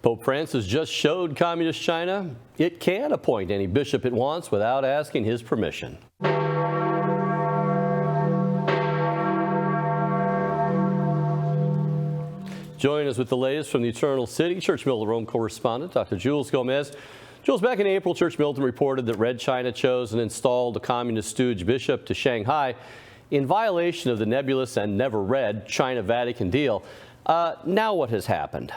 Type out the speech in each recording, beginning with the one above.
Pope Francis just showed Communist China it can appoint any bishop it wants without asking his permission. Join us with the latest from the Eternal City, Church Militant Rome correspondent, Dr. Jules Gomes. Jules, back in April, Church Militant reported that Red China chose and installed a communist stooge bishop to Shanghai in violation of the nebulous and never read China-Vatican deal. Now what has happened?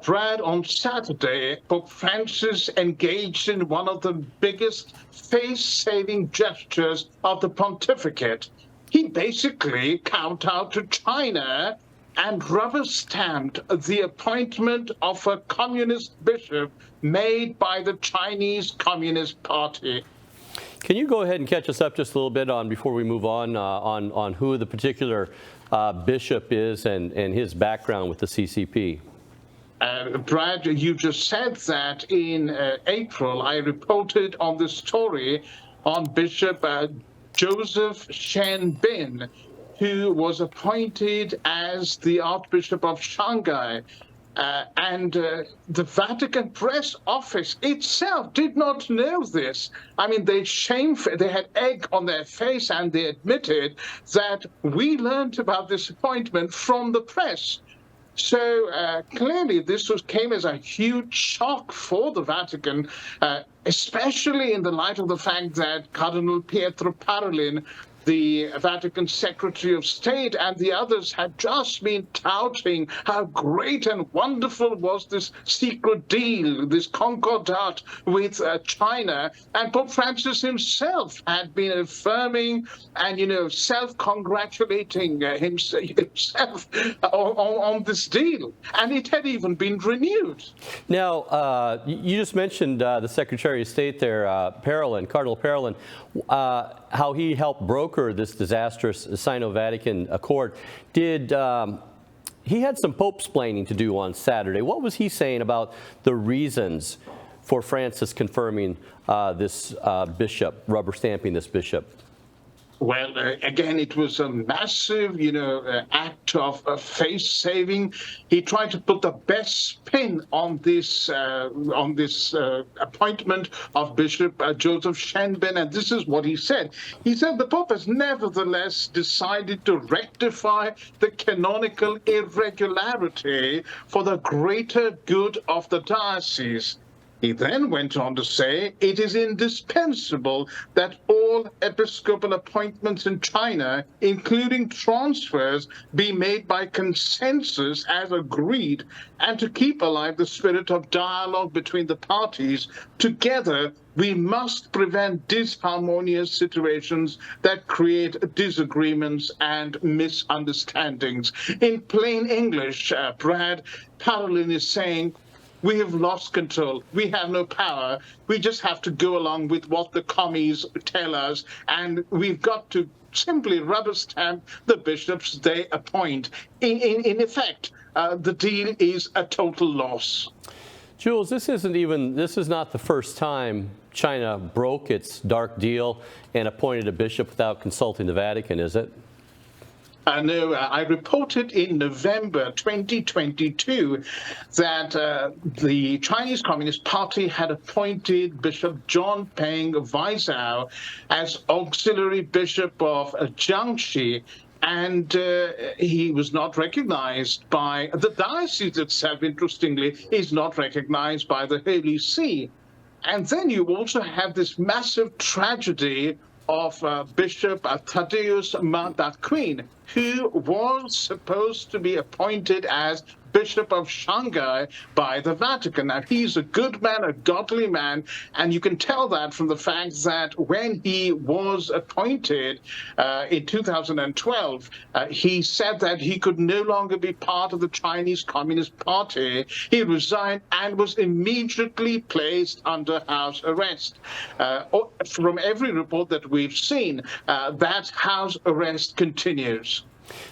Brad, on Saturday, Pope Francis engaged in one of the biggest face-saving gestures of the pontificate. He basically kowtowed to China and rubber-stamped the appointment of a communist bishop made by the Chinese Communist Party. Can you go ahead and catch us up just a little bit on, before we move on who the particular bishop is and his background with the CCP? Brad, you just said that in April I reported on the story on Bishop Joseph Zen, who was appointed as the Archbishop of Shanghai. And the Vatican press office itself did not know this. I mean, they had egg on their face, and they admitted that we learned about this appointment from the press. So clearly this came as a huge shock for the Vatican, especially in the light of the fact that Cardinal Pietro Parolin, the Vatican Secretary of State, and the others had just been touting how great and wonderful was this secret deal, this concordat with China. And Pope Francis himself had been affirming and, self-congratulating himself on this deal. And it had even been renewed. Now, you just mentioned the Secretary of State there, Cardinal Parolin, how he helped broker this disastrous Sino-Vatican accord. He had some Pope-splaining to do on Saturday. What was he saying about the reasons for Francis confirming this bishop, rubber stamping this bishop? Well, again, it was a massive, act of face-saving. He tried to put the best spin on this appointment of Bishop Joseph Zen, and this is what he said. He said the Pope has nevertheless decided to rectify the canonical irregularity for the greater good of the diocese. He then went on to say, it is indispensable that all episcopal appointments in China, including transfers, be made by consensus as agreed, and to keep alive the spirit of dialogue between the parties. Together, we must prevent disharmonious situations that create disagreements and misunderstandings. In plain English, Brad, Parolin is saying, we have lost control. We have no power. We just have to go along with what the commies tell us, and we've got to simply rubber stamp the bishops they appoint. In effect, the deal is a total loss. Jules, this is not the first time China broke its dark deal and appointed a bishop without consulting the Vatican, is it? No, I reported in November 2022 that the Chinese Communist Party had appointed Bishop John Peng Weizhou as auxiliary bishop of Jiangxi, and he was not recognized by the diocese itself. Interestingly, is not recognized by the Holy See. And then you also have this massive tragedy of Bishop Thaddeus Mandaquin, who was supposed to be appointed as Bishop of Shanghai by the Vatican. Now, he's a good man, a godly man, and you can tell that from the fact that when he was appointed in 2012, he said that he could no longer be part of the Chinese Communist Party. He resigned and was immediately placed under house arrest. From every report that we've seen, that house arrest continues.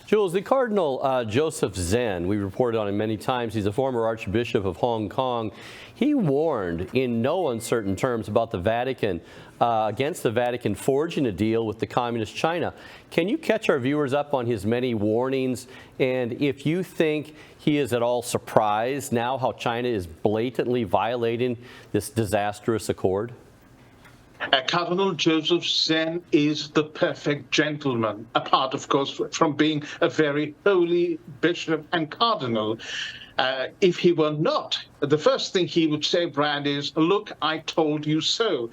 Jules, the Cardinal Joseph Zen, we reported on him many times. He's a former Archbishop of Hong Kong. He warned in no uncertain terms about the Vatican, against the Vatican forging a deal with the Communist China. Can you catch our viewers up on his many warnings? And if you think he is at all surprised now how China is blatantly violating this disastrous accord? Cardinal Joseph Zen is the perfect gentleman, apart, of course, from being a very holy bishop and cardinal. If he were not, the first thing he would say, Brad, is, look, I told you so.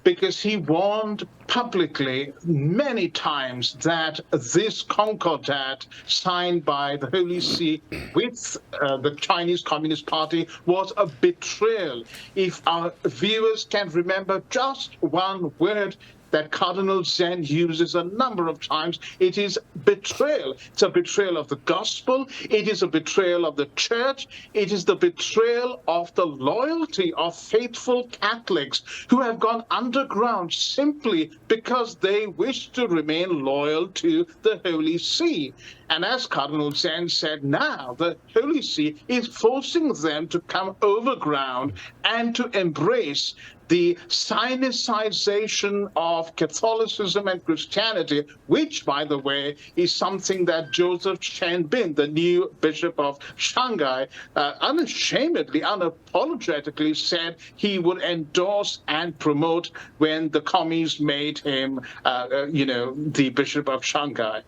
Because he warned publicly many times that this Concordat signed by the Holy See with the Chinese Communist Party was a betrayal. If our viewers can remember just one word that Cardinal Zen uses a number of times, it is betrayal. It's a betrayal of the gospel. It is a betrayal of the church. It is the betrayal of the loyalty of faithful Catholics who have gone underground simply because they wish to remain loyal to the Holy See. And as Cardinal Zen said, now the Holy See is forcing them to come overground and to embrace the Sinicization of Catholicism and Christianity, which, by the way, is something that Joseph Chen-bin, the new Bishop of Shanghai, unashamedly, unapologetically said he would endorse and promote when the commies made him, the Bishop of Shanghai.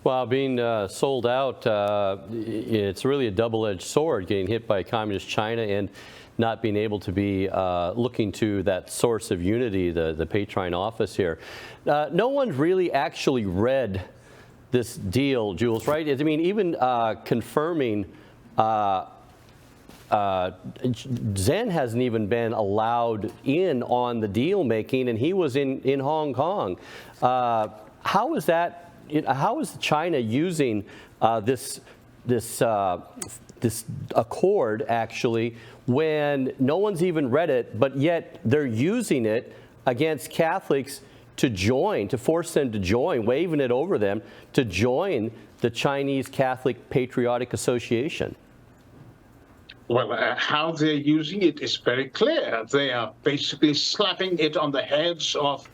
Well, being sold out, it's really a double-edged sword, getting hit by communist China and not being able to be looking to that source of unity, the Patron office here. No one's really actually read this deal, Jules, right? I mean, even confirming Zen hasn't even been allowed in on the deal making, and he was in Hong Kong. How is that? How is China using this accord actually when no one's even read it, but yet they're using it against Catholics to join, to force them to join, waving it over them to join the Chinese Catholic Patriotic Association? Well, how they're using it is very clear. They are basically slapping it on the heads of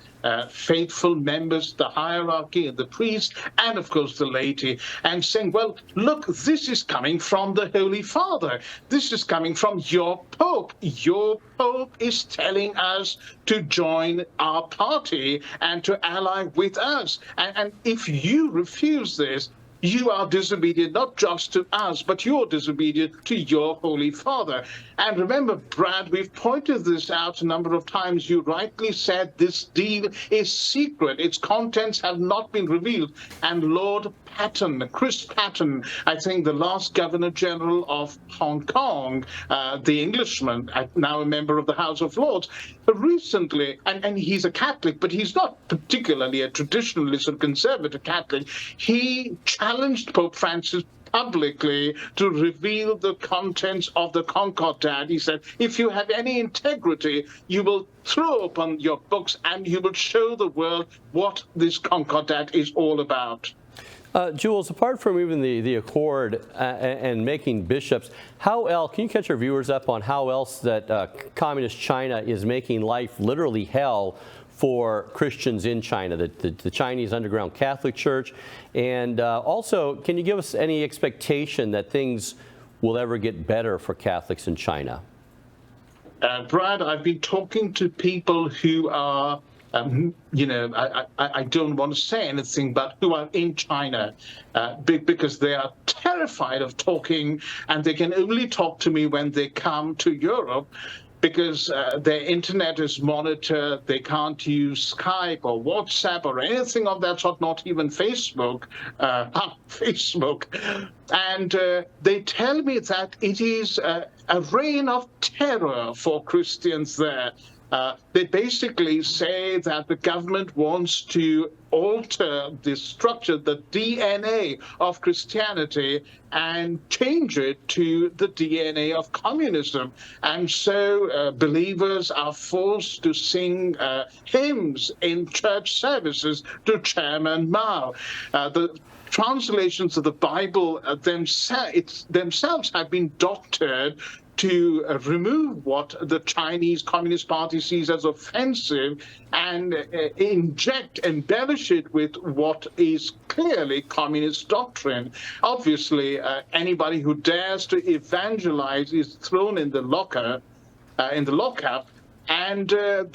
faithful members, the hierarchy, the priests, and of course the laity, and saying, well, look, this is coming from the Holy Father. This is coming from your Pope. Your Pope is telling us to join our party and to ally with us. And if you refuse this, you are disobedient not just to us, but you're disobedient to your Holy Father. And remember, Brad, we've pointed this out a number of times. You rightly said this deal is secret. Its contents have not been revealed. And Lord Patton, Chris Patton, I think the last Governor General of Hong Kong, the Englishman, now a member of the House of Lords, recently, and he's a Catholic, but he's not particularly a traditionalist or conservative Catholic, he challenged Pope Francis publicly to reveal the contents of the Concordat. He said, if you have any integrity, you will throw open your books and you will show the world what this Concordat is all about. Jules, apart from even the accord and making bishops, how else, can you catch our viewers up on how else that communist China is making life literally hell for Christians in China, the Chinese underground Catholic Church? And also, can you give us any expectation that things will ever get better for Catholics in China? Brad, I've been talking to people who are I don't want to say anything, but who are in China because they are terrified of talking, and they can only talk to me when they come to Europe because their internet is monitored. They can't use Skype or WhatsApp or anything of that sort, not even Facebook. And they tell me that it is a reign of terror for Christians there. They basically say that the government wants to alter the structure, the DNA of Christianity, and change it to the DNA of communism. And so believers are forced to sing hymns in church services to Chairman Mao. The translations of the Bible themselves have been doctored to remove what the Chinese Communist Party sees as offensive and embellish it with what is clearly communist doctrine. Obviously, anybody who dares to evangelize is thrown in the lockup, and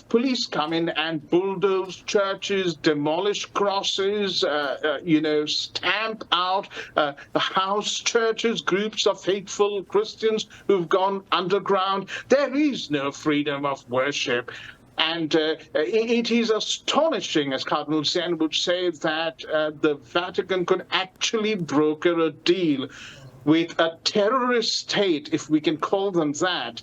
police come in and bulldoze churches, demolish crosses, stamp out house churches, groups of faithful Christians who've gone underground. There is no freedom of worship. And it is astonishing, as Cardinal Zen would say, that the Vatican could actually broker a deal with a terrorist state, if we can call them that,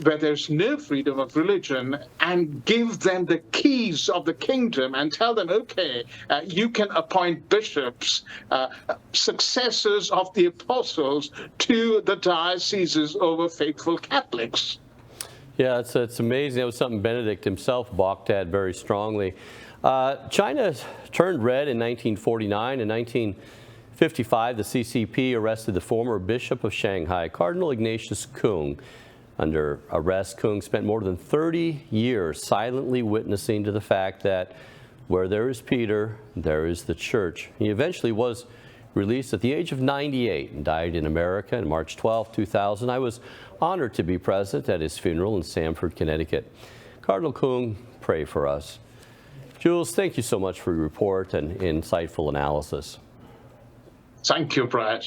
where there's no freedom of religion, and give them the keys of the kingdom and tell them, okay, you can appoint bishops, successors of the apostles, to the dioceses over faithful Catholics. Yeah, it's amazing. That was something Benedict himself balked at very strongly. China turned red in 1949. In 1955, the CCP arrested the former Bishop of Shanghai, Cardinal Ignatius Kung. Under arrest, Kung spent more than 30 years silently witnessing to the fact that where there is Peter, there is the church. He eventually was released at the age of 98 and died in America on March 12, 2000. I was honored to be present at his funeral in Stamford, Connecticut. Cardinal Kung, pray for us. Jules, thank you so much for your report and insightful analysis. Thank you, Brad.